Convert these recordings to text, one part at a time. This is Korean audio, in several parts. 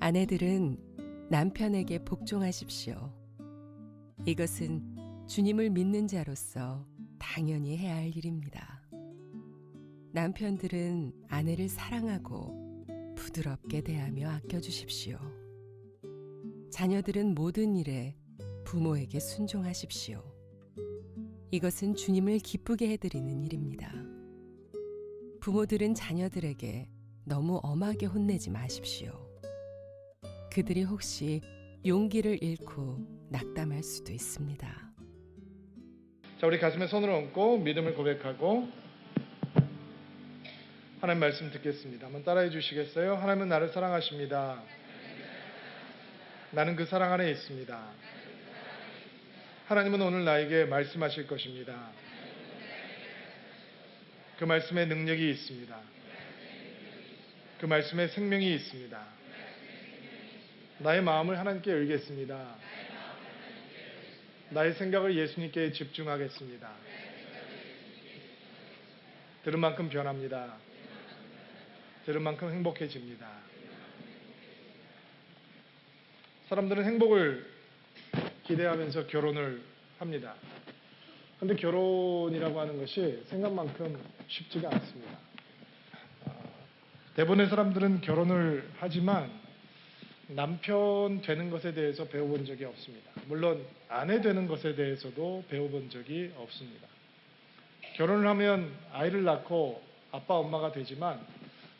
아내들은 남편에게 복종하십시오. 이것은 주님을 믿는 자로서 당연히 해야 할 일입니다. 남편들은 아내를 사랑하고 부드럽게 대하며 아껴주십시오. 자녀들은 모든 일에 부모에게 순종하십시오. 이것은 주님을 기쁘게 해드리는 일입니다. 부모들은 자녀들에게 너무 엄하게 혼내지 마십시오. 그들이 혹시 용기를 잃고 낙담할 수도 있습니다. 자, 우리 가슴에 손을 얹고 믿음을 고백하고 하나님 말씀 듣겠습니다. 한번 따라해 주시겠어요? 하나님은 나를 사랑하십니다. 나는 그 사랑 안에 있습니다. 하나님은 오늘 나에게 말씀하실 것입니다. 그 말씀에 능력이 있습니다. 그 말씀에 생명이 있습니다. 나의 마음을 하나님께 열겠습니다. 나의 생각을 예수님께 집중하겠습니다. 들은 만큼 변합니다. 들은 만큼 행복해집니다. 사람들은 행복을 기대하면서 결혼을 합니다. 그런데 결혼이라고 하는 것이 생각만큼 쉽지가 않습니다. 대부분의 사람들은 결혼을 하지만 남편 되는 것에 대해서 배워본 적이 없습니다. 물론 아내 되는 것에 대해서도 배워본 적이 없습니다. 결혼을 하면 아이를 낳고 아빠 엄마가 되지만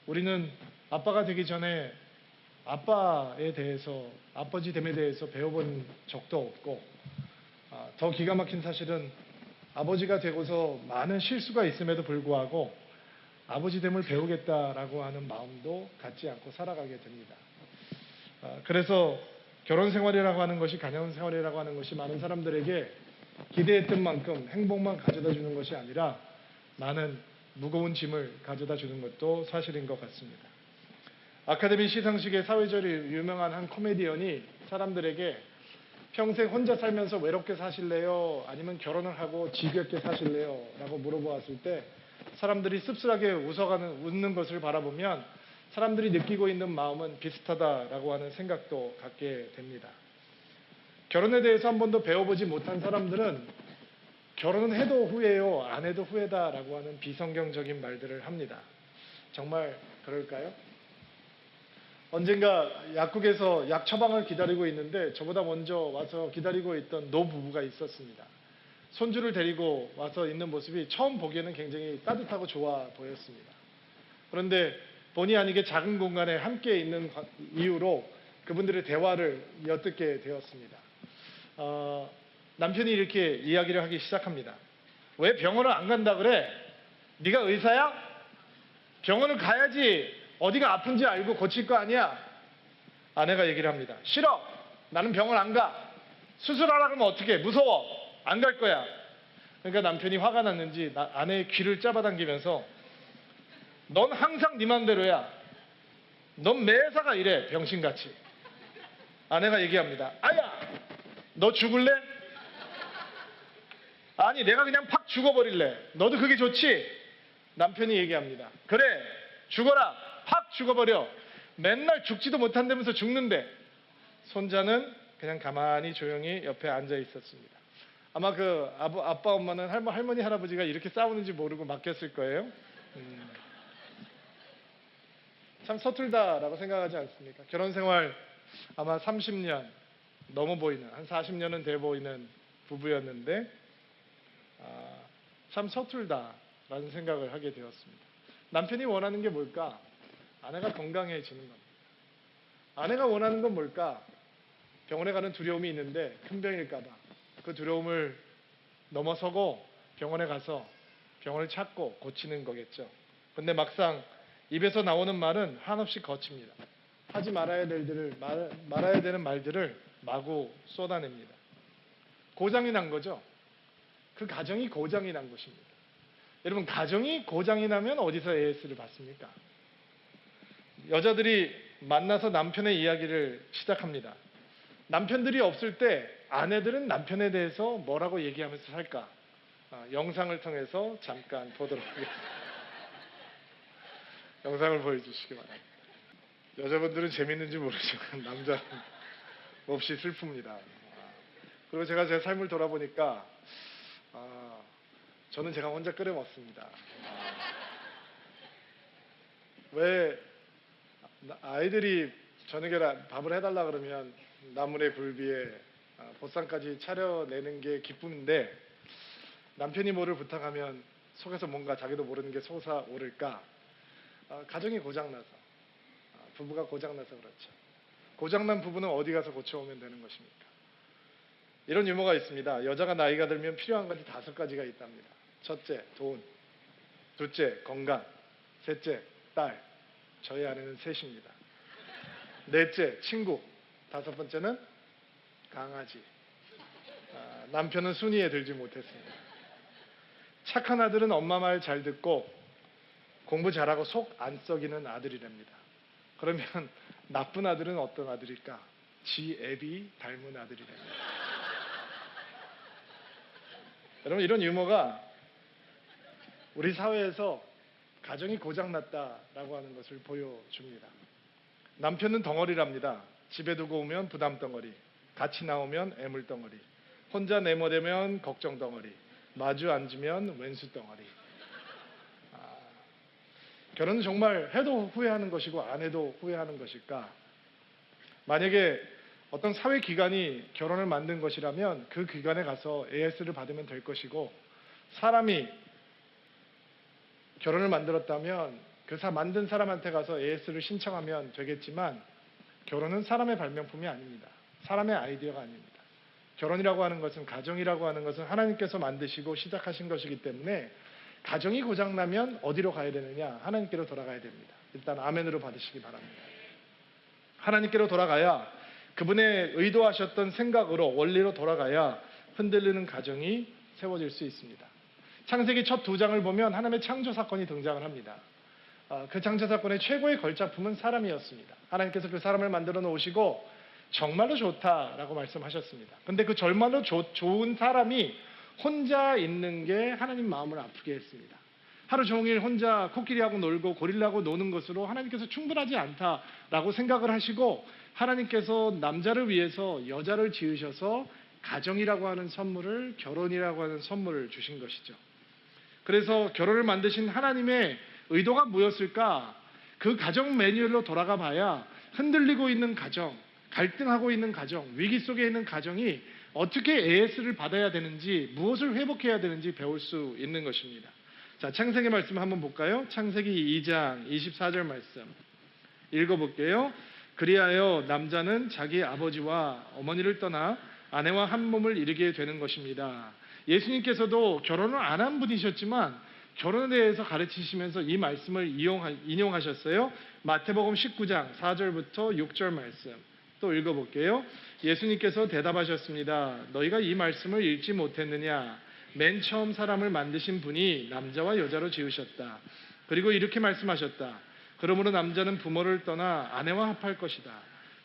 우리는 아빠가 되기 전에 아빠에 대해서, 아버지됨에 대해서 배워본 적도 없고, 더 기가 막힌 사실은 아버지가 되고서 많은 실수가 있음에도 불구하고 아버지됨을 배우겠다라고 하는 마음도 갖지 않고 살아가게 됩니다. 그래서 결혼 생활이라고 하는 것이, 가정 생활이라고 하는 것이 많은 사람들에게 기대했던 만큼 행복만 가져다 주는 것이 아니라 많은 무거운 짐을 가져다 주는 것도 사실인 것 같습니다. 아카데미 시상식의 사회적으로 유명한 한 코미디언이 사람들에게 평생 혼자 살면서 외롭게 사실래요? 아니면 결혼을 하고 지겹게 사실래요? 라고 물어보았을 때 사람들이 씁쓸하게 웃는 것을 바라보면 사람들이 느끼고 있는 마음은 비슷하다라고 하는 생각도 갖게 됩니다. 결혼에 대해서 한 번도 배워보지 못한 사람들은 결혼은 해도 후회요, 안 해도 후회다라고 하는 비성경적인 말들을 합니다. 정말 그럴까요? 언젠가 약국에서 약 처방을 기다리고 있는데 저보다 먼저 와서 기다리고 있던 노부부가 있었습니다. 손주를 데리고 와서 있는 모습이 처음 보기에는 굉장히 따뜻하고 좋아 보였습니다. 그런데 본의 아니게 작은 공간에 함께 있는 이유로 그분들의 대화를 엿듣게 되었습니다. 남편이 이렇게 이야기를 하기 시작합니다. 왜 병원을 안 간다 그래? 네가 의사야? 병원을 가야지 어디가 아픈지 알고 고칠 거 아니야? 아내가 얘기를 합니다. 싫어. 나는 병원 안 가. 수술하라 그러면 어떡해? 무서워. 안 갈 거야. 그러니까 남편이 화가 났는지 아내의 귀를 잡아당기면서 넌 항상 네 맘대로야. 넌 매사가 이래. 병신같이. 아내가 얘기합니다. 아야, 너 죽을래? 아니, 내가 그냥 팍 죽어버릴래. 너도 그게 좋지? 남편이 얘기합니다. 그래, 죽어라. 팍 죽어버려. 맨날 죽지도 못한다면서 죽는데. 손자는 그냥 가만히 조용히 옆에 앉아 있었습니다. 아마 그 아빠 엄마는 할머니 할아버지가 이렇게 싸우는지 모르고 맡겼을 거예요. 참 서툴다라고 생각하지 않습니까? 결혼 생활 아마 30년 넘어 보이는, 한 40년은 돼 보이는 부부였는데 참 서툴다라는 생각을 하게 되었습니다. 남편이 원하는 게 뭘까? 아내가 건강해지는 겁니다. 아내가 원하는 건 뭘까? 병원에 가는 두려움이 있는데 큰 병일까 봐. 그 두려움을 넘어서고 병원에 가서 병원을 찾고 고치는 거겠죠. 근데 막상 입에서 나오는 말은 한없이 거칩니다. 하지 말아야 되는 말들을 마구 쏟아냅니다. 고장이 난 거죠. 그 가정이 고장이 난 것입니다. 여러분, 가정이 고장이 나면 어디서 AS를 받습니까? 여자들이 만나서 남편의 이야기를 시작합니다. 남편들이 없을 때 아내들은 남편에 대해서 뭐라고 얘기하면서 살까? 영상을 통해서 잠깐 보도록 하겠습니다. 영상을 보여주시기 바랍니다. 여자분들은 재밌는지 모르지만 남자는 몹시 슬픕니다. 그리고 제가 제 삶을 돌아보니까 저는 제가 혼자 끓여 먹습니다. 왜 아이들이 저녁에 밥을 해달라 그러면 나물에 굴비에 보쌈까지 차려내는 게 기쁨인데 남편이 뭐를 부탁하면 속에서 뭔가 자기도 모르는 게 솟아오를까? 가정이 고장나서 부부가 고장나서 그렇죠. 고장난 부부는 어디 가서 고쳐오면 되는 것입니까? 이런 유머가 있습니다. 여자가 나이가 들면 필요한 것이 5가지가 있답니다. 첫째, 돈. 둘째, 건강. 셋째, 딸. 저희 아내는 셋입니다. 넷째, 친구. 5번째는 강아지. 남편은 순위에 들지 못했습니다. 착한 아들은 엄마 말 잘 듣고 공부 잘하고 속 안 썩이는 아들이랍니다. 그러면 나쁜 아들은 어떤 아들일까? 지 애비 닮은 아들이랍니다. 여러분, 이런 유머가 우리 사회에서 가정이 고장났다라고 하는 것을 보여줍니다. 남편은 덩어리랍니다. 집에 두고 오면 부담 덩어리, 같이 나오면 애물 덩어리, 혼자 내모되면 걱정 덩어리, 마주 앉으면 왼수 덩어리. 결혼은 정말 해도 후회하는 것이고 안 해도 후회하는 것일까? 만약에 어떤 사회 기관이 결혼을 만든 것이라면 그 기관에 가서 AS를 받으면 될 것이고, 사람이 결혼을 만들었다면 그 만든 사람한테 가서 AS를 신청하면 되겠지만, 결혼은 사람의 발명품이 아닙니다. 사람의 아이디어가 아닙니다. 결혼이라고 하는 것은, 가정이라고 하는 것은 하나님께서 만드시고 시작하신 것이기 때문에 가정이 고장나면 어디로 가야 되느냐? 하나님께로 돌아가야 됩니다. 일단 아멘으로 받으시기 바랍니다. 하나님께로 돌아가야, 그분의 의도하셨던 생각으로, 원리로 돌아가야 흔들리는 가정이 세워질 수 있습니다. 창세기 첫 2장을 보면 하나님의 창조 사건이 등장을 합니다. 그 창조 사건의 최고의 걸작품은 사람이었습니다. 하나님께서 그 사람을 만들어 놓으시고 정말로 좋다라고 말씀하셨습니다. 근데 그 정말로 좋은 사람이 혼자 있는 게 하나님 마음을 아프게 했습니다. 하루 종일 혼자 코끼리하고 놀고 고릴라하고 노는 것으로 하나님께서 충분하지 않다라고 생각을 하시고, 하나님께서 남자를 위해서 여자를 지으셔서 가정이라고 하는 선물을, 결혼이라고 하는 선물을 주신 것이죠. 그래서 결혼을 만드신 하나님의 의도가 뭐였을까? 그 가정 매뉴얼로 돌아가 봐야 흔들리고 있는 가정, 갈등하고 있는 가정, 위기 속에 있는 가정이 어떻게 AS를 받아야 되는지, 무엇을 회복해야 되는지 배울 수 있는 것입니다. 자, 창세기 말씀 한번 볼까요? 창세기 2장 24절 말씀 읽어볼게요. 그리하여 남자는 자기 아버지와 어머니를 떠나 아내와 한 몸을 이루게 되는 것입니다. 예수님께서도 결혼을 안 한 분이셨지만 결혼에 대해서 가르치시면서 이 말씀을 인용하셨어요. 마태복음 19장 4절부터 6절 말씀 또 읽어볼게요. 예수님께서 대답하셨습니다. 너희가 이 말씀을 읽지 못했느냐? 맨 처음 사람을 만드신 분이 남자와 여자로 지으셨다. 그리고 이렇게 말씀하셨다. 그러므로 남자는 부모를 떠나 아내와 합할 것이다.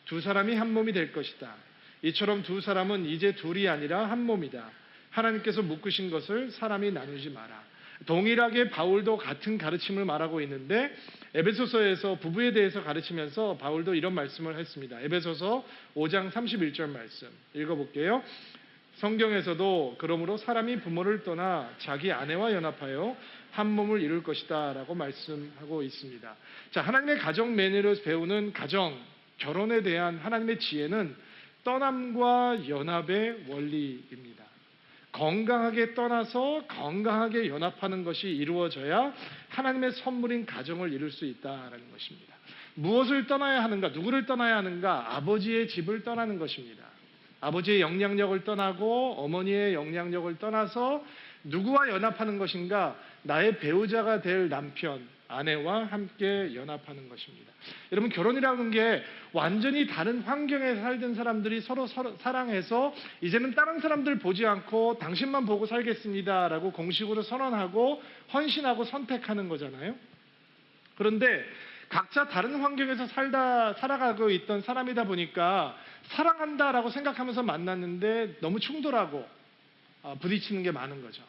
두 사람이 한 몸이 될 것이다. 이처럼 두 사람은 이제 둘이 아니라 한 몸이다. 하나님께서 묶으신 것을 사람이 나누지 마라. 동일하게 바울도 같은 가르침을 말하고 있는데, 에베소서에서 부부에 대해서 가르치면서 바울도 이런 말씀을 했습니다. 에베소서 5장 31절 말씀 읽어볼게요. 성경에서도 그러므로 사람이 부모를 떠나 자기 아내와 연합하여 한 몸을 이룰 것이다 라고 말씀하고 있습니다. 자, 하나님의 가정 매뉴얼을 배우는 가정, 결혼에 대한 하나님의 지혜는 떠남과 연합의 원리입니다. 건강하게 떠나서 건강하게 연합하는 것이 이루어져야 하나님의 선물인 가정을 이룰 수 있다라는 것입니다. 무엇을 떠나야 하는가? 누구를 떠나야 하는가? 아버지의 집을 떠나는 것입니다. 아버지의 영향력을 떠나고 어머니의 영향력을 떠나서 누구와 연합하는 것인가? 나의 배우자가 될 남편, 아내와 함께 연합하는 것입니다. 여러분, 결혼이라는 게 완전히 다른 환경에 살던 사람들이 서로 사랑해서 이제는 다른 사람들 보지 않고 당신만 보고 살겠습니다라고 공식으로 선언하고 헌신하고 선택하는 거잖아요. 그런데 각자 다른 환경에서 살아가고 있던 사람이다 보니까 사랑한다라고 생각하면서 만났는데 너무 충돌하고 부딪히는 게 많은 거죠.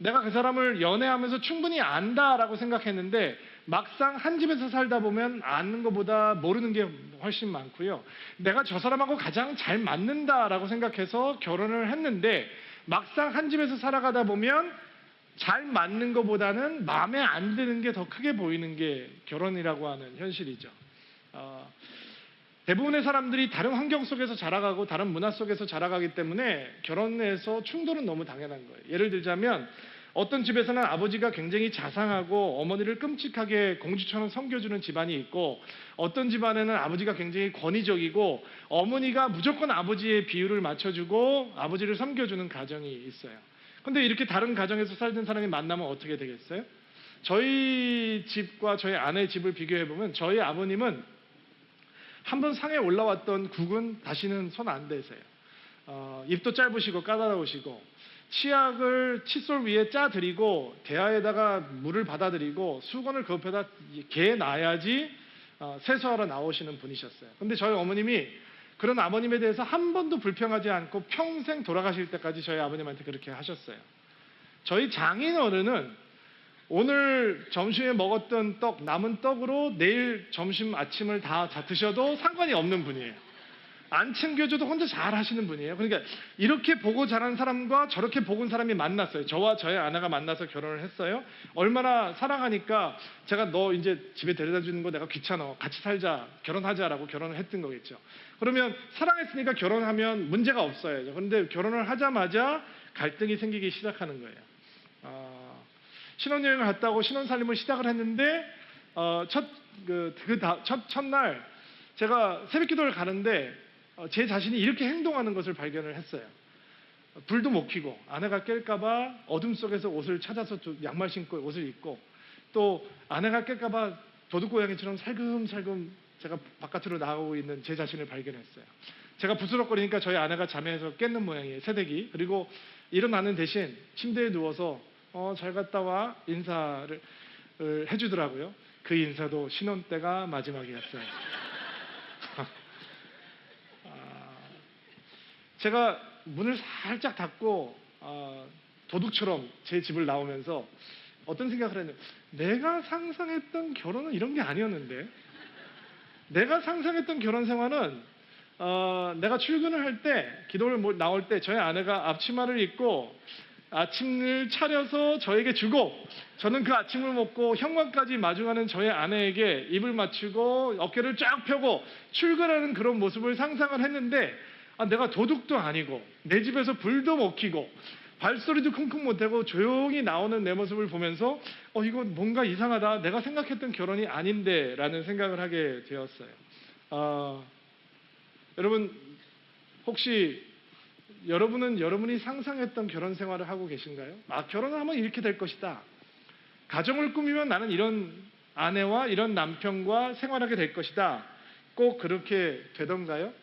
내가 그 사람을 연애하면서 충분히 안다라고 생각했는데 막상 한 집에서 살다 보면 아는 것보다 모르는 게 훨씬 많고요. 내가 저 사람하고 가장 잘 맞는다라고 생각해서 결혼을 했는데 막상 한 집에서 살아가다 보면 잘 맞는 것보다는 마음에 안 드는 게 더 크게 보이는 게 결혼이라고 하는 현실이죠. 대부분의 사람들이 다른 환경 속에서 자라가고 다른 문화 속에서 자라가기 때문에 결혼에서 충돌은 너무 당연한 거예요. 예를 들자면 어떤 집에서는 아버지가 굉장히 자상하고 어머니를 끔찍하게 공주처럼 섬겨주는 집안이 있고 어떤 집안에는 아버지가 굉장히 권위적이고 어머니가 무조건 아버지의 비율을 맞춰주고 아버지를 섬겨주는 가정이 있어요. 근데 이렇게 다른 가정에서 살던 사람이 만나면 어떻게 되겠어요? 저희 집과 저희 아내의 집을 비교해보면 저희 아버님은 한번 상에 올라왔던 국은 다시는 손 안 대세요. 입도 짧으시고 까다로우시고 치약을 칫솔 위에 짜드리고 대야에다가 물을 받아들이고 수건을 그 옆에다 개놔야지 세수하러 나오시는 분이셨어요. 근데 저희 어머님이 그런 아버님에 대해서 한 번도 불평하지 않고 평생 돌아가실 때까지 저희 아버님한테 그렇게 하셨어요. 저희 장인 어른은 오늘 점심에 먹었던 떡, 남은 떡으로 내일 점심, 아침을 다 드셔도 상관이 없는 분이에요. 안 챙겨줘도 혼자 잘 하시는 분이에요. 그러니까 이렇게 보고 자란 사람과 저렇게 보고 온 사람이 만났어요. 저와 저의 아내가 만나서 결혼을 했어요. 얼마나 사랑하니까 제가 너 이제 집에 데려다 주는 거 내가 귀찮아. 같이 살자. 결혼하자라고 결혼을 했던 거겠죠. 그러면 사랑했으니까 결혼하면 문제가 없어야죠. 그런데 결혼을 하자마자 갈등이 생기기 시작하는 거예요. 신혼여행을 갔다 오고 신혼살림을 시작을 했는데 첫날 제가 새벽기도를 가는데 제 자신이 이렇게 행동하는 것을 발견을 했어요. 불도 못 켜고 아내가 깰까봐 어둠 속에서 옷을 찾아서 양말 신고 옷을 입고 또 아내가 깰까봐 도둑고양이처럼 살금살금 제가 바깥으로 나가고 있는 제 자신을 발견했어요. 제가 부스럭거리니까 저희 아내가 잠에서 깼는 모양이에요. 새댁이. 그리고 일어나는 대신 침대에 누워서 잘 갔다 와 인사를 해주더라고요. 그 인사도 신혼 때가 마지막이었어요. 제가 문을 살짝 닫고 도둑처럼 제 집을 나오면서 어떤 생각을 했냐면 내가 상상했던 결혼은 이런 게 아니었는데 내가 상상했던 결혼 생활은 내가 출근을 할 때 기도를 나올 때 저희 아내가 앞치마를 입고 아침을 차려서 저에게 주고 저는 그 아침을 먹고 현관까지 마주가는 저희 아내에게 입을 맞추고 어깨를 쫙 펴고 출근하는 그런 모습을 상상을 했는데 내가 도둑도 아니고 내 집에서 불도 못 켜고 발소리도 쿵쿵 못하고 조용히 나오는 내 모습을 보면서 이거 뭔가 이상하다. 내가 생각했던 결혼이 아닌데 라는 생각을 하게 되었어요. 여러분 혹시 여러분은 여러분이 상상했던 결혼 생활을 하고 계신가요? 결혼을 하면 이렇게 될 것이다. 가정을 꾸미면 나는 이런 아내와 이런 남편과 생활하게 될 것이다. 꼭 그렇게 되던가요?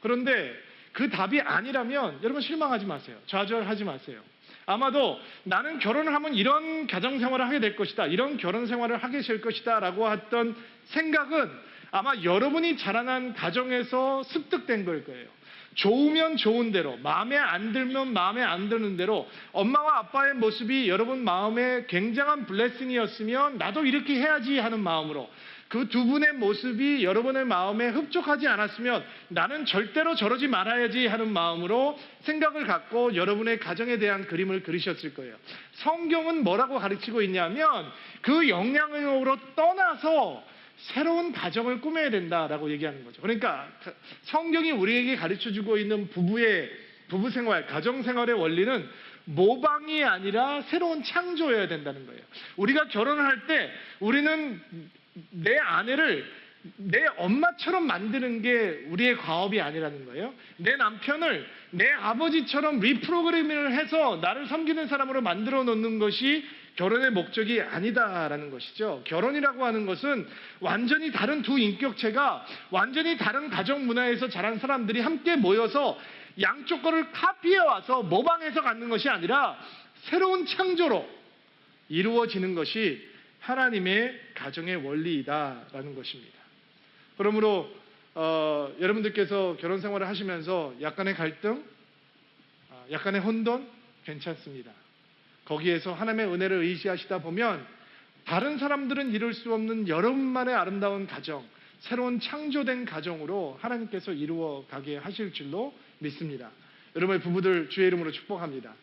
그런데 그 답이 아니라면 여러분 실망하지 마세요. 좌절하지 마세요. 아마도 나는 결혼을 하면 이런 가정생활을 하게 될 것이다. 이런 결혼생활을 하게 될 것이다 라고 했던 생각은 아마 여러분이 자라난 가정에서 습득된 걸 거예요. 좋으면 좋은 대로, 마음에 안 들면 마음에 안 드는 대로 엄마와 아빠의 모습이 여러분 마음에 굉장한 블레싱이었으면 나도 이렇게 해야지 하는 마음으로 그 두 분의 모습이 여러분의 마음에 흡족하지 않았으면 나는 절대로 저러지 말아야지 하는 마음으로 생각을 갖고 여러분의 가정에 대한 그림을 그리셨을 거예요. 성경은 뭐라고 가르치고 있냐면 그 영향으로 떠나서 새로운 가정을 꾸며야 된다라고 얘기하는 거죠. 그러니까 성경이 우리에게 가르쳐주고 있는 부부 생활, 가정 생활의 원리는 모방이 아니라 새로운 창조여야 된다는 거예요. 우리가 결혼을 할 때 우리는 내 아내를 내 엄마처럼 만드는 게 우리의 과업이 아니라는 거예요. 내 남편을 내 아버지처럼 리프로그래밍을 해서 나를 섬기는 사람으로 만들어 놓는 것이 결혼의 목적이 아니다라는 것이죠. 결혼이라고 하는 것은 완전히 다른 두 인격체가 완전히 다른 가정 문화에서 자란 사람들이 함께 모여서 양쪽 거를 카피해와서 모방해서 갖는 것이 아니라 새로운 창조로 이루어지는 것이 하나님의 가정의 원리이다라는 것입니다. 그러므로 여러분들께서 결혼 생활을 하시면서 약간의 갈등, 약간의 혼돈 괜찮습니다. 거기에서 하나님의 은혜를 의지하시다 보면 다른 사람들은 이룰 수 없는 여러분만의 아름다운 가정, 새로운 창조된 가정으로 하나님께서 이루어 가게 하실 줄로 믿습니다. 여러분의 부부들 주의 이름으로 축복합니다.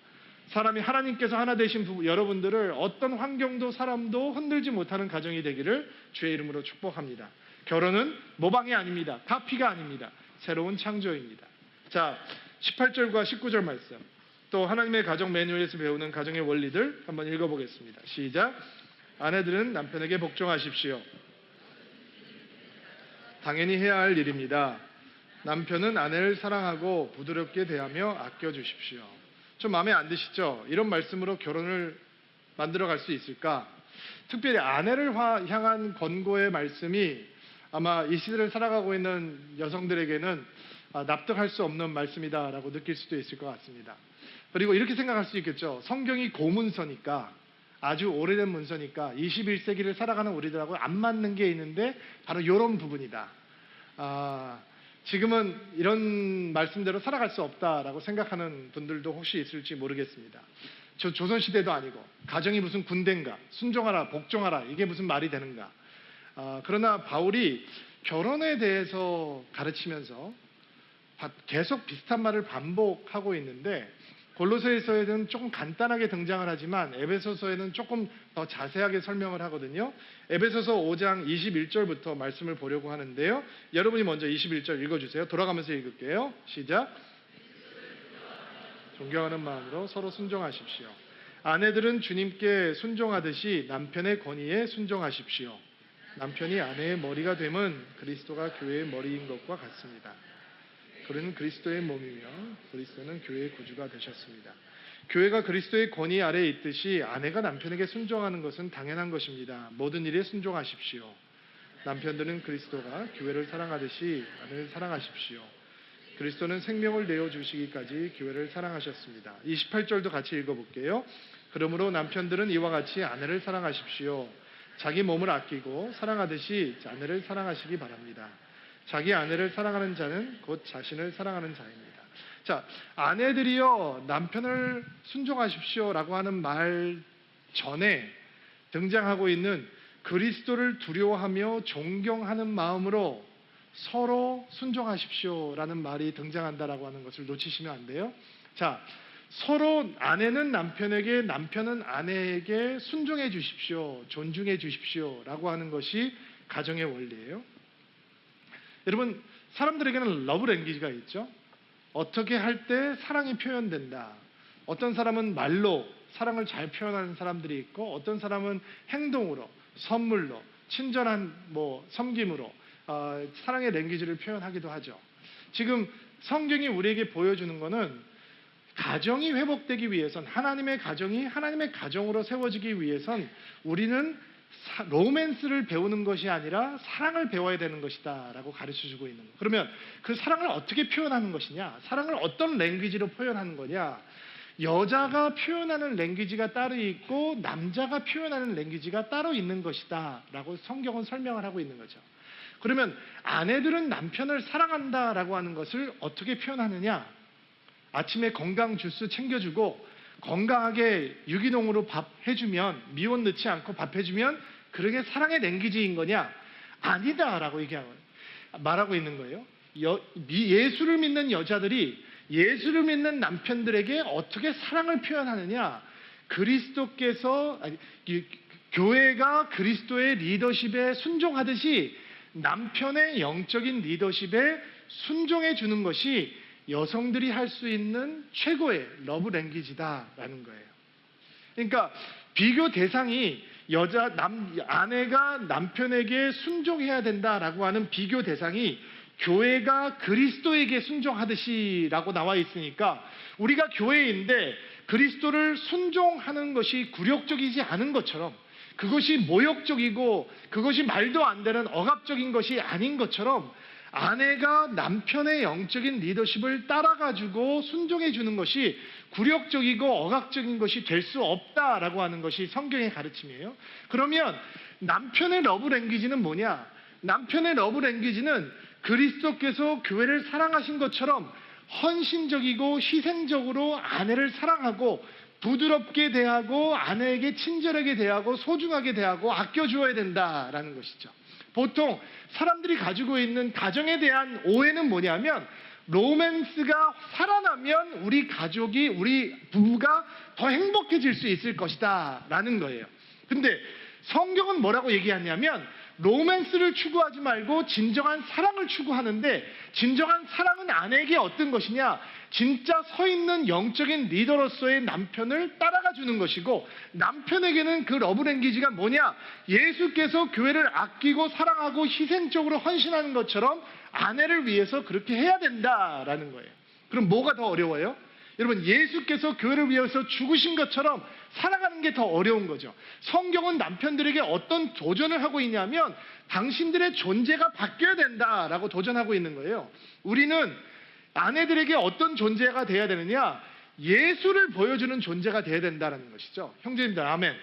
사람이 하나님께서 하나 되신 부부 여러분들을 어떤 환경도 사람도 흔들지 못하는 가정이 되기를 주의 이름으로 축복합니다. 결혼은 모방이 아닙니다. 카피가 아닙니다. 새로운 창조입니다. 자, 18절과 19절 말씀. 또 하나님의 가정 매뉴얼에서 배우는 가정의 원리들 한번 읽어보겠습니다. 시작. 아내들은 남편에게 복종하십시오. 당연히 해야 할 일입니다. 남편은 아내를 사랑하고 부드럽게 대하며 아껴주십시오. 좀 마음에 안 드시죠? 이런 말씀으로 결혼을 만들어갈 수 있을까? 특별히 아내를 향한 권고의 말씀이 아마 이 시대를 살아가고 있는 여성들에게는 납득할 수 없는 말씀이다라고 느낄 수도 있을 것 같습니다. 그리고 이렇게 생각할 수 있겠죠. 성경이 고문서니까, 아주 오래된 문서니까 21세기를 살아가는 우리들하고 안 맞는 게 있는데 바로 이런 부분이다. 지금은 이런 말씀대로 살아갈 수 없다라고 생각하는 분들도 혹시 있을지 모르겠습니다. 저 조선시대도 아니고 가정이 무슨 군대인가, 순종하라, 복종하라, 이게 무슨 말이 되는가. 그러나 바울이 결혼에 대해서 가르치면서 계속 비슷한 말을 반복하고 있는데 골로새서에는 조금 간단하게 등장을 하지만 에베소서에는 조금 더 자세하게 설명을 하거든요. 에베소서 5장 21절부터 말씀을 보려고 하는데요. 여러분이 먼저 21절 읽어주세요. 돌아가면서 읽을게요. 시작. 존경하는 마음으로 서로 순종하십시오. 아내들은 주님께 순종하듯이 남편의 권위에 순종하십시오. 남편이 아내의 머리가 됨은 그리스도가 교회의 머리인 것과 같습니다. 그는 그리스도의 몸이며 그리스도는 교회의 구주가 되셨습니다. 교회가 그리스도의 권위 아래에 있듯이 아내가 남편에게 순종하는 것은 당연한 것입니다. 모든 일에 순종하십시오. 남편들은 그리스도가 교회를 사랑하듯이 아내를 사랑하십시오. 그리스도는 생명을 내어주시기까지 교회를 사랑하셨습니다. 28절도 같이 읽어볼게요. 그러므로 남편들은 이와 같이 아내를 사랑하십시오. 자기 몸을 아끼고 사랑하듯이 아내를 사랑하시기 바랍니다. 자기 아내를 사랑하는 자는 곧 자신을 사랑하는 자입니다. 자, 아내들이여 남편을 순종하십시오라고 하는 말 전에 등장하고 있는 그리스도를 두려워하며 존경하는 마음으로 서로 순종하십시오라는 말이 등장한다라고 하는 것을 놓치시면 안 돼요. 자, 서로 아내는 남편에게, 남편은 아내에게 순종해 주십시오, 존중해 주십시오라고 하는 것이 가정의 원리예요. 여러분, 사람들에게는 러브 랭귀지가 있죠. 어떻게 할 때 사랑이 표현된다. 어떤 사람은 말로 사랑을 잘 표현하는 사람들이 있고, 어떤 사람은 행동으로, 선물로, 친절한 섬김으로 사랑의 랭귀지를 표현하기도 하죠. 지금 성경이 우리에게 보여주는 것은 가정이 회복되기 위해선, 하나님의 가정이 하나님의 가정으로 세워지기 위해선 우리는 로맨스를 배우는 것이 아니라 사랑을 배워야 되는 것이다 라고 가르쳐주고 있는 거예요. 그러면 그 사랑을 어떻게 표현하는 것이냐, 사랑을 어떤 랭귀지로 표현하는 거냐, 여자가 표현하는 랭귀지가 따로 있고 남자가 표현하는 랭귀지가 따로 있는 것이다 라고 성경은 설명을 하고 있는 거죠. 그러면 아내들은 남편을 사랑한다 라고 하는 것을 어떻게 표현하느냐, 아침에 건강 주스 챙겨주고 건강하게 유기농으로 밥 해주면, 미원 넣지 않고 밥 해주면 그게 사랑의 랭귀지인 거냐? 아니다라고 말하고 있는 거예요. 예수를 믿는 여자들이 예수를 믿는 남편들에게 어떻게 사랑을 표현하느냐? 교회가 그리스도의 리더십에 순종하듯이 남편의 영적인 리더십에 순종해 주는 것이 여성들이 할 수 있는 최고의 러브 랭귀지다라는 거예요. 그러니까 비교 대상이 아내가 남편에게 순종해야 된다라고 하는 비교 대상이 교회가 그리스도에게 순종하듯이라고 나와 있으니까, 우리가 교회인데 그리스도를 순종하는 것이 굴욕적이지 않은 것처럼, 그것이 모욕적이고 그것이 말도 안 되는 억압적인 것이 아닌 것처럼, 아내가 남편의 영적인 리더십을 따라가지고 순종해 주는 것이 굴욕적이고 억압적인 것이 될 수 없다라고 하는 것이 성경의 가르침이에요. 그러면 남편의 러브 랭귀지는 뭐냐? 남편의 러브 랭귀지는 그리스도께서 교회를 사랑하신 것처럼 헌신적이고 희생적으로 아내를 사랑하고 부드럽게 대하고 아내에게 친절하게 대하고 소중하게 대하고 아껴주어야 된다라는 것이죠. 보통 사람들이 가지고 있는 가정에 대한 오해는 뭐냐면 로맨스가 살아나면 우리 가족이 우리 부부가 더 행복해질 수 있을 것이다 라는 거예요. 근데 성경은 뭐라고 얘기하냐면 로맨스를 추구하지 말고 진정한 사랑을 추구하는데 진정한 사랑은 아내에게 어떤 것이냐? 진짜 서 있는 영적인 리더로서의 남편을 따라가 주는 것이고 남편에게는 그 러브랭귀지가 뭐냐? 예수께서 교회를 아끼고 사랑하고 희생적으로 헌신하는 것처럼 아내를 위해서 그렇게 해야 된다라는 거예요. 그럼 뭐가 더 어려워요? 여러분 예수께서 교회를 위해서 죽으신 것처럼 살아가는 게 더 어려운 거죠. 성경은 남편들에게 어떤 도전을 하고 있냐면 당신들의 존재가 바뀌어야 된다라고 도전하고 있는 거예요. 우리는 아내들에게 어떤 존재가 돼야 되느냐? 예수를 보여주는 존재가 돼야 된다는 것이죠. 형제님들 아멘.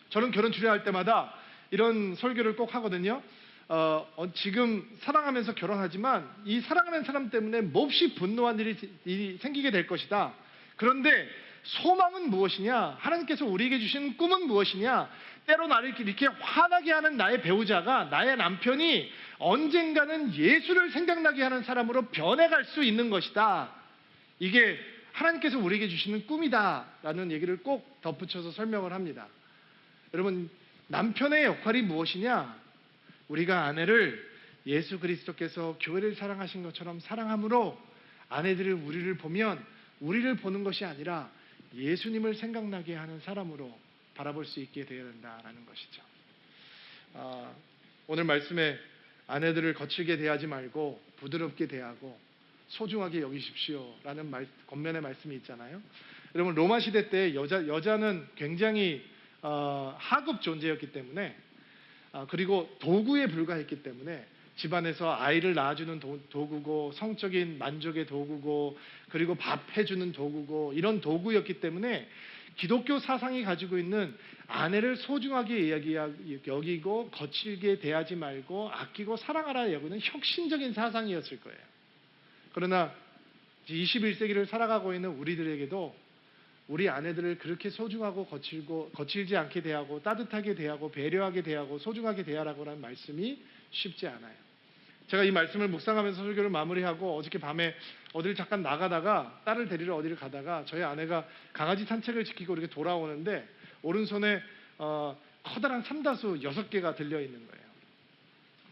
저는 결혼 주례할 때마다 이런 설교를 꼭 하거든요. 지금 사랑하면서 결혼하지만 이 사랑하는 사람 때문에 몹시 분노한 일이 생기게 될 것이다. 그런데 소망은 무엇이냐? 하나님께서 우리에게 주신 꿈은 무엇이냐? 때로 나를 이렇게 화나게 하는 나의 배우자가 나의 남편이 언젠가는 예수를 생각나게 하는 사람으로 변해갈 수 있는 것이다. 이게 하나님께서 우리에게 주시는 꿈이다라는 얘기를 꼭 덧붙여서 설명을 합니다. 여러분 남편의 역할이 무엇이냐? 우리가 아내를 예수 그리스도께서 교회를 사랑하신 것처럼 사랑함으로 아내들을 우리를 보면 우리를 보는 것이 아니라 예수님을 생각나게 하는 사람으로 바라볼 수 있게 되어야 된다라는 것이죠. 오늘 말씀에 아내들을 거칠게 대하지 말고 부드럽게 대하고 소중하게 여기십시오라는 겉면의 말씀이 있잖아요. 여러분 로마 시대 때 여자는 굉장히 하급 존재였기 때문에 그리고 도구에 불과했기 때문에 집안에서 아이를 낳아주는 도구고 성적인 만족의 도구고 그리고 밥 해주는 도구고 이런 도구였기 때문에 기독교 사상이 가지고 있는 아내를 소중하게 여기고 거칠게 대하지 말고 아끼고 사랑하라 여기는 혁신적인 사상이었을 거예요. 그러나 21세기를 살아가고 있는 우리들에게도 우리 아내들을 그렇게 소중하고 거칠지 않게 대하고 따뜻하게 대하고 배려하게 대하고 소중하게 대하라고 하는 말씀이 쉽지 않아요. 제가 이 말씀을 묵상하면서 설교를 마무리하고 어저께 밤에 어디를 잠깐 나가다가 딸을 데리러 어디를 가다가 저희 아내가 강아지 산책을 지키고 이렇게 돌아오는데 오른손에 커다란 삼다수 6개가 들려 있는 거예요.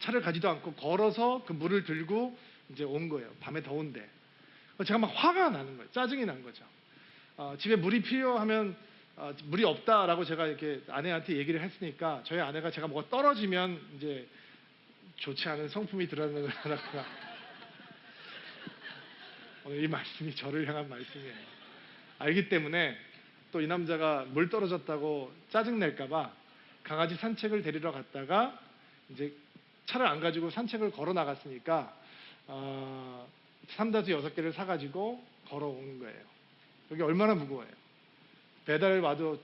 차를 가지도 않고 걸어서 그 물을 들고 이제 온 거예요. 밤에 더운데. 제가 막 화가 나는 거예요. 짜증이 난 거죠. 집에 물이 필요하면 물이 없다라고 제가 이렇게 아내한테 얘기를 했으니까 저희 아내가 제가 뭐가 떨어지면 이제 좋지 않은 성품이 드러나는 거라고 오늘 이 말씀이 저를 향한 말씀이에요. 알기 때문에 또 이 남자가 물 떨어졌다고 짜증 낼까봐 강아지 산책을 데리러 갔다가 이제 차를 안 가지고 산책을 걸어 나갔으니까 삼다수 6개를 사가지고 걸어오는 거예요. 여기 얼마나 무거워요. 배달 와도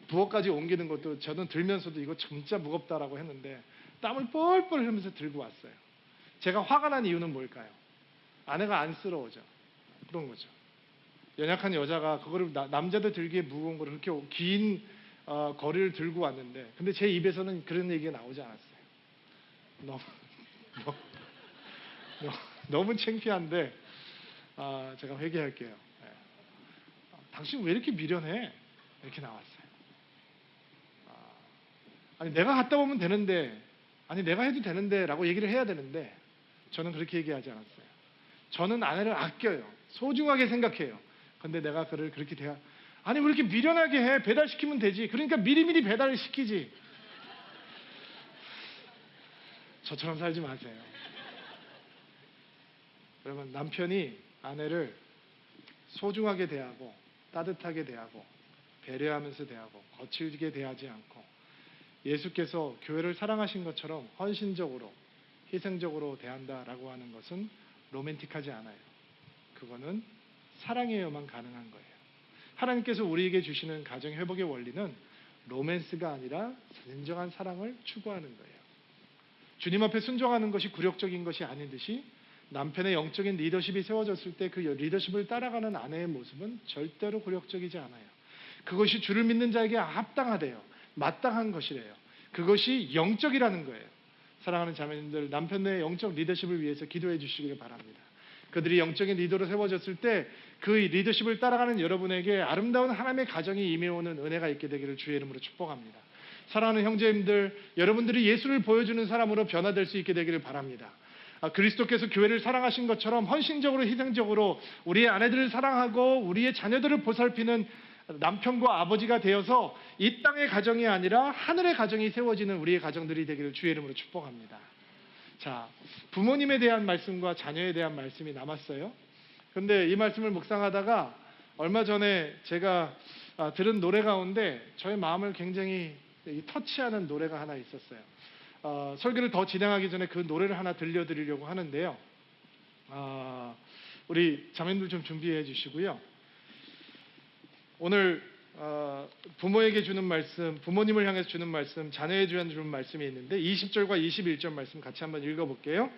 부엌까지 옮기는 것도 저는 들면서도 이거 진짜 무겁다라고 했는데 땀을 뻘뻘 흘리면서 들고 왔어요. 제가 화가 난 이유는 뭘까요? 아내가 안쓰러워져. 그런 거죠. 연약한 여자가 그거를 남자들 들기에 무거운 거를 그렇게 긴 거리를 들고 왔는데 근데 제 입에서는 그런 얘기가 나오지 않았어요. 너무 창피한데 제가 회개할게요. 네. 당신 왜 이렇게 미련해? 이렇게 나왔어요. 아니 내가 갔다 오면 되는데 아니 내가 해도 되는데 라고 얘기를 해야 되는데 저는 그렇게 얘기하지 않았어요. 저는 아내를 아껴요. 소중하게 생각해요. 근데 내가 그를 그렇게 아니 왜 이렇게 미련하게 해? 배달시키면 되지. 그러니까 미리미리 배달을 시키지. 저처럼 살지 마세요. 여러분 남편이 아내를 소중하게 대하고 따뜻하게 대하고 배려하면서 대하고 거칠게 대하지 않고 예수께서 교회를 사랑하신 것처럼 헌신적으로 희생적으로 대한다라고 하는 것은 로맨틱하지 않아요. 그거는 사랑이어야만 가능한 거예요. 하나님께서 우리에게 주시는 가정 회복의 원리는 로맨스가 아니라 진정한 사랑을 추구하는 거예요. 주님 앞에 순종하는 것이 굴욕적인 것이 아닌 듯이 남편의 영적인 리더십이 세워졌을 때 그 리더십을 따라가는 아내의 모습은 절대로 굴욕적이지 않아요. 그것이 주를 믿는 자에게 합당하대요. 마땅한 것이래요. 그것이 영적이라는 거예요. 사랑하는 자매님들, 남편의 영적 리더십을 위해서 기도해 주시길 바랍니다. 그들이 영적인 리더로 세워졌을 때 그 리더십을 따라가는 여러분에게 아름다운 하나님의 가정이 임해오는 은혜가 있게 되기를 주의 이름으로 축복합니다. 사랑하는 형제님들, 여러분들이 예수를 보여주는 사람으로 변화될 수 있게 되기를 바랍니다. 그리스도께서 교회를 사랑하신 것처럼 헌신적으로 희생적으로 우리의 아내들을 사랑하고 우리의 자녀들을 보살피는 남편과 아버지가 되어서 이 땅의 가정이 아니라 하늘의 가정이 세워지는 우리의 가정들이 되기를 주의 이름으로 축복합니다. 자, 부모님에 대한 말씀과 자녀에 대한 말씀이 남았어요. 그런데 이 말씀을 묵상하다가 얼마 전에 제가 들은 노래 가운데 저의 마음을 굉장히 터치하는 노래가 하나 있었어요. 설교를 더 진행하기 전에 그 노래를 하나 들려드리려고 하는데요. 우리 자매님들 좀 준비해 주시고요. 오늘 부모에게 주는 말씀, 부모님을 향해서 주는 말씀, 자녀에 주는 말씀이 있는데 20절과 21절 말씀 같이 한번 읽어볼게요.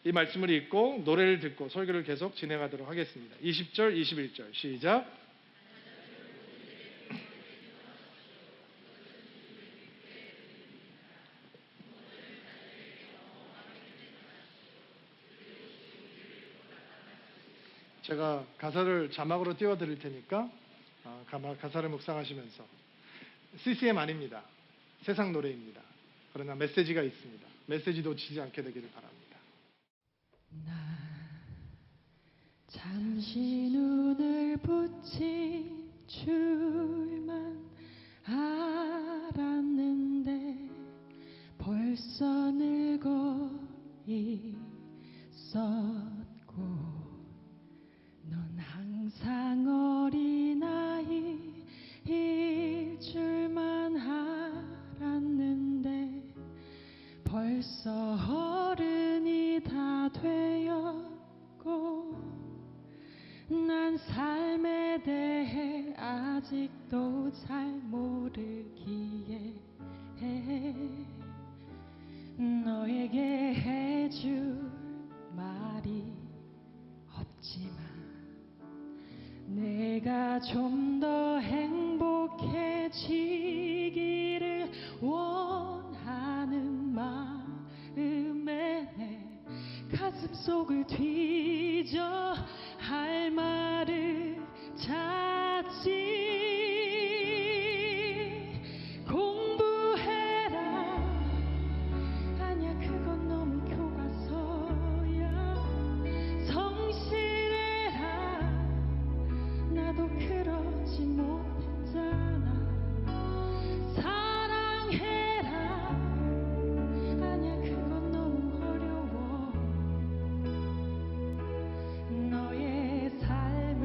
이 말씀을 읽고 노래를 듣고 설교를 계속 진행하도록 하겠습니다. 20절, 21절 시작. 제가 가사를 자막으로 띄워드릴 테니까 가사를 묵상하시면서 CCM 아닙니다. 세상 노래입니다. 그러나 메시지가 있습니다. 메시지 놓치지 않게 되기를 바랍니다. 나 잠시 눈을 붙인 줄만 알았는데 벌써 늙어 있었고 넌 항상 어린아이일 줄만 알았는데 벌써 어른이 다 되었고 난 삶에 대해 아직도 잘 모르기에 너에게 해줄 말이 없지만 내가 좀 더 행복해지기를 원하는 마음에 내 가슴 속을 뒤져 할 말을 찾지. 공부해라 아니야 그건 너무 교과서야. 성실해라 나도 그러지 못했잖아. 사랑해라 아니야 그건 너무 어려워. 너의 삶을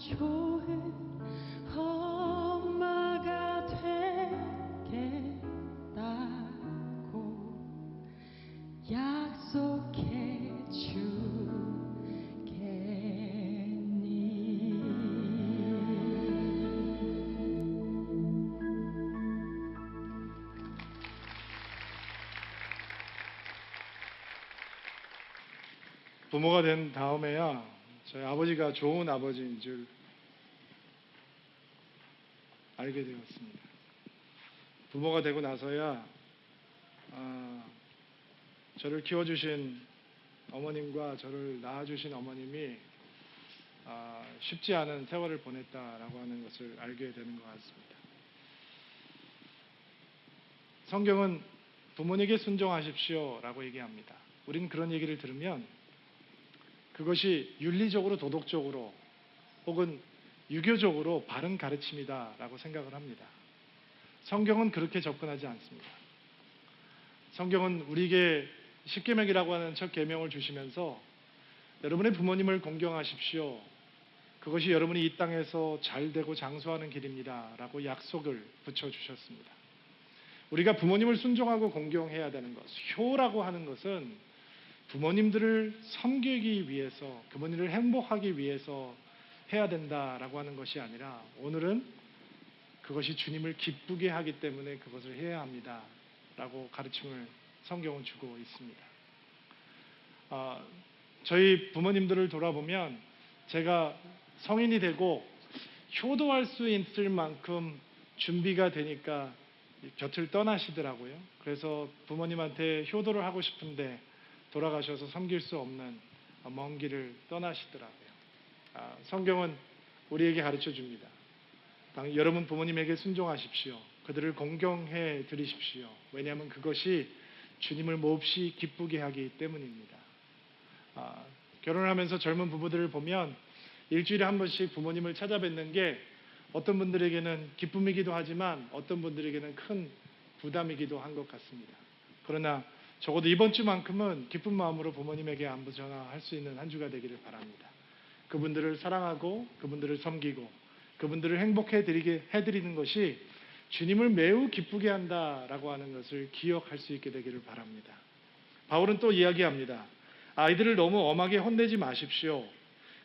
좋은 엄마가 되겠다고 약속해 주겠니? 부모가 된 다음에야 저희 아버지가 좋은 아버지인 줄 알게 되었습니다. 부모가 되고 나서야 저를 키워주신 어머님과 저를 낳아주신 어머님이 쉽지 않은 세월을 보냈다라고 하는 것을 알게 되는 것 같습니다. 성경은 부모님에게 순종하십시오라고 얘기합니다. 우리는 그런 얘기를 들으면 그것이 윤리적으로 도덕적으로 혹은 유교적으로 바른 가르침이다라고 생각을 합니다. 성경은 그렇게 접근하지 않습니다. 성경은 우리에게 십계명이라고 하는 첫 계명을 주시면서 여러분의 부모님을 공경하십시오. 그것이 여러분이 이 땅에서 잘되고 장수하는 길입니다라고 약속을 붙여주셨습니다. 우리가 부모님을 순종하고 공경해야 되는 것, 효라고 하는 것은 부모님들을 섬기기 위해서, 부모님을 행복하기 위해서 해야 된다라고 하는 것이 아니라 오늘은 그것이 주님을 기쁘게 하기 때문에 그것을 해야 합니다라고 가르침을 성경은 주고 있습니다. 저희 부모님들을 돌아보면 제가 성인이 되고 효도할 수 있을 만큼 준비가 되니까 곁을 떠나시더라고요. 그래서 부모님한테 효도를 하고 싶은데 돌아가셔서 섬길 수 없는 먼 길을 떠나시더라고요. 성경은 우리에게 가르쳐 줍니다. 여러분 부모님에게 순종하십시오. 그들을 공경해 드리십시오. 왜냐하면 그것이 주님을 몹시 기쁘게 하기 때문입니다. 결혼을 하면서 젊은 부부들을 보면 일주일에 한 번씩 부모님을 찾아뵙는 게 어떤 분들에게는 기쁨이기도 하지만 어떤 분들에게는 큰 부담이기도 한 것 같습니다. 그러나 적어도 이번 주만큼은 기쁜 마음으로 부모님에게 안부 전화할 수 있는 한 주가 되기를 바랍니다. 그분들을 사랑하고 그분들을 섬기고 그분들을 행복해 해드리는 것이 주님을 매우 기쁘게 한다라고 하는 것을 기억할 수 있게 되기를 바랍니다. 바울은 또 이야기합니다. 아이들을 너무 엄하게 혼내지 마십시오.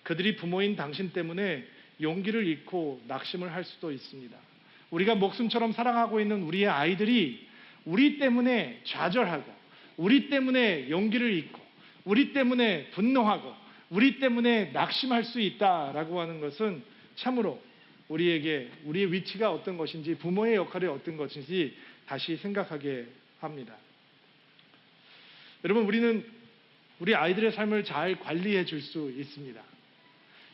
그들이 부모인 당신 때문에 용기를 잃고 낙심을 할 수도 있습니다. 우리가 목숨처럼 사랑하고 있는 우리의 아이들이 우리 때문에 좌절하고 우리 때문에 용기를 잃고 우리 때문에 분노하고 우리 때문에 낙심할 수 있다라고 하는 것은 참으로 우리에게 우리의 위치가 어떤 것인지 부모의 역할이 어떤 것인지 다시 생각하게 합니다. 여러분 우리는 우리 아이들의 삶을 잘 관리해 줄 수 있습니다.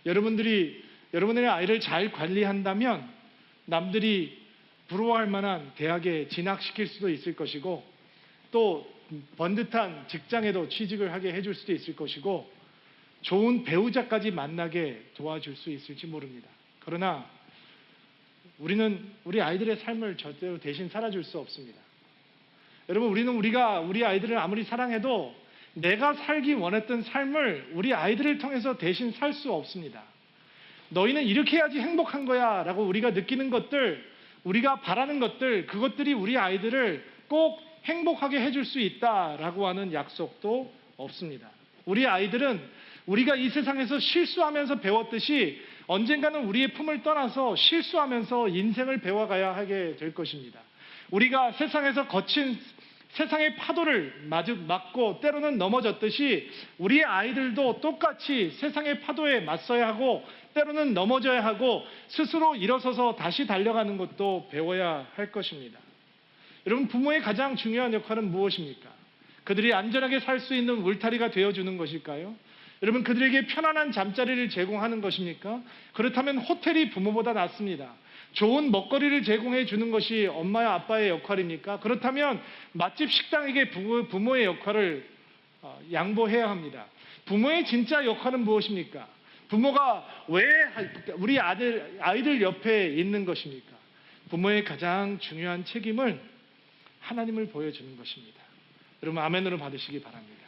여러분들이 여러분의 아이를 잘 관리한다면 남들이 부러워할 만한 대학에 진학시킬 수도 있을 것이고 또 번듯한 직장에도 취직을 하게 해줄 수도 있을 것이고 좋은 배우자까지 만나게 도와줄 수 있을지 모릅니다. 그러나 우리는 우리 아이들의 삶을 절대로 대신 살아줄 수 없습니다. 여러분 우리가 우리 아이들을 아무리 사랑해도 내가 살기 원했던 삶을 우리 아이들을 통해서 대신 살 수 없습니다. 너희는 이렇게 해야지 행복한 거야 라고 우리가 느끼는 것들, 우리가 바라는 것들, 그것들이 우리 아이들을 꼭 행복하게 해줄 수 있다라고 하는 약속도 없습니다. 우리 아이들은 우리가 이 세상에서 실수하면서 배웠듯이 언젠가는 우리의 품을 떠나서 실수하면서 인생을 배워가야 하게 될 것입니다. 우리가 세상에서 거친 세상의 파도를 맞고 때로는 넘어졌듯이 우리의 아이들도 똑같이 세상의 파도에 맞서야 하고 때로는 넘어져야 하고 스스로 일어서서 다시 달려가는 것도 배워야 할 것입니다. 여러분 부모의 가장 중요한 역할은 무엇입니까? 그들이 안전하게 살 수 있는 울타리가 되어주는 것일까요? 여러분 그들에게 편안한 잠자리를 제공하는 것입니까? 그렇다면 호텔이 부모보다 낫습니다. 좋은 먹거리를 제공해 주는 것이 엄마와 아빠의 역할입니까? 그렇다면 맛집 식당에게 부모의 역할을 양보해야 합니다. 부모의 진짜 역할은 무엇입니까? 부모가 왜 우리 아이들 옆에 있는 것입니까? 부모의 가장 중요한 책임은 하나님을 보여주는 것입니다. 여러분 아멘으로 받으시기 바랍니다.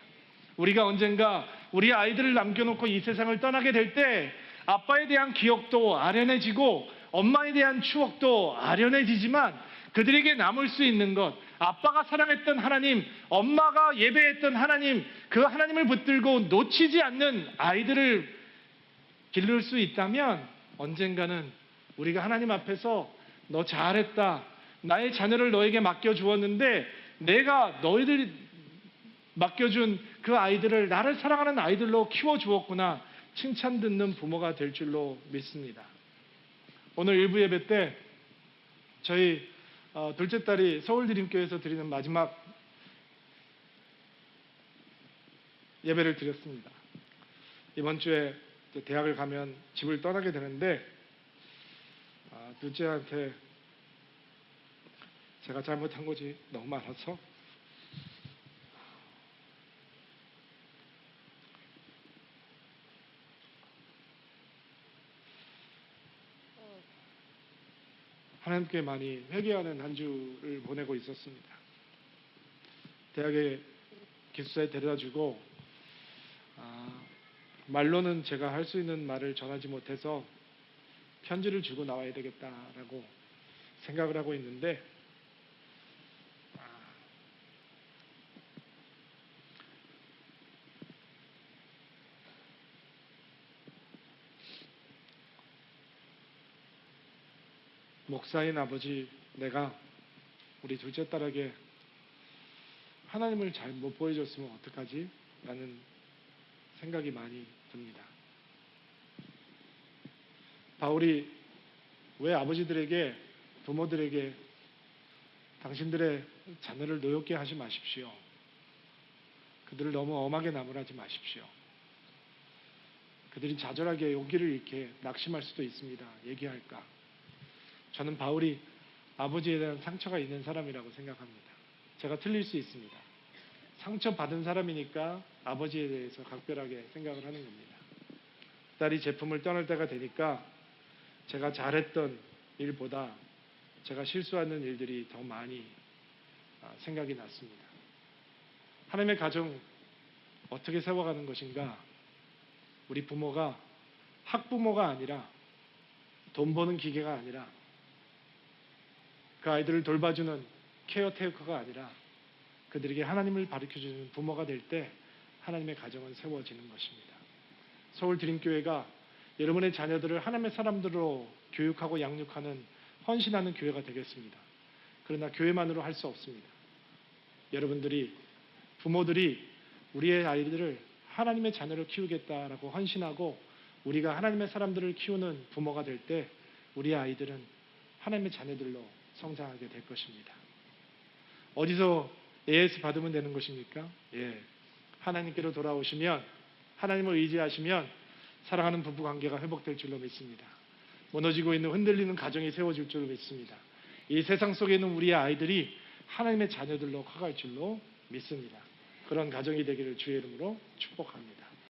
우리가 언젠가 우리 아이들을 남겨놓고 이 세상을 떠나게 될 때 아빠에 대한 기억도 아련해지고 엄마에 대한 추억도 아련해지지만 그들에게 남을 수 있는 것, 아빠가 사랑했던 하나님, 엄마가 예배했던 하나님, 그 하나님을 붙들고 놓치지 않는 아이들을 기를 수 있다면 언젠가는 우리가 하나님 앞에서 너 잘했다. 나의 자녀를 너에게 맡겨주었는데 내가 너희들 맡겨준 그 아이들을 나를 사랑하는 아이들로 키워주었구나. 칭찬 듣는 부모가 될 줄로 믿습니다. 오늘 일부 예배 때 저희 둘째 딸이 서울드림교회에서 드리는 마지막 예배를 드렸습니다. 이번 주에 대학을 가면 집을 떠나게 되는데 둘째한테 제가 잘못한 것이 너무 많아서 하나님께 많이 회개하는 한 주를 보내고 있었습니다. 대학에 기숙사에 데려다주고 말로는 제가 할 수 있는 말을 전하지 못해서 편지를 주고 나와야 되겠다라고 생각을 하고 있는데 목사인 아버지, 내가 우리 둘째 딸에게 하나님을 잘 못 보여줬으면 어떡하지? 라는 생각이 많이 듭니다. 바울이 왜 아버지들에게, 부모들에게 당신들의 자녀를 노엽게 하지 마십시오. 그들을 너무 엄하게 나무라지 마십시오. 그들이 좌절하게 용기를 잃게 낙심할 수도 있습니다. 얘기할까? 저는 바울이 아버지에 대한 상처가 있는 사람이라고 생각합니다. 제가 틀릴 수 있습니다. 상처받은 사람이니까 아버지에 대해서 각별하게 생각을 하는 겁니다. 딸이 제품을 떠날 때가 되니까 제가 잘했던 일보다 제가 실수하는 일들이 더 많이 생각이 났습니다. 하나님의 가정 어떻게 세워가는 것인가? 우리 부모가 학부모가 아니라 돈 버는 기계가 아니라 그 아이들을 돌봐주는 케어테이커가 아니라 그들에게 하나님을 가르쳐주는 부모가 될 때 하나님의 가정은 세워지는 것입니다. 서울드림교회가 여러분의 자녀들을 하나님의 사람들로 교육하고 양육하는 헌신하는 교회가 되겠습니다. 그러나 교회만으로 할 수 없습니다. 여러분들이, 부모들이 우리의 아이들을 하나님의 자녀를 키우겠다라고 헌신하고 우리가 하나님의 사람들을 키우는 부모가 될 때 우리 아이들은 하나님의 자녀들로 성장하게 될 것입니다. 어디서 AS 받으면 되는 것입니까? 하나님께로 돌아오시면, 하나님을 의지하시면 사랑하는 부부 관계가 회복될 줄로 믿습니다. 무너지고 있는 흔들리는 가정이 세워질 줄로 믿습니다. 이 세상 속에 있는 우리의 아이들이 하나님의 자녀들로 커갈 줄로 믿습니다. 그런 가정이 되기를 주의 이름으로 축복합니다.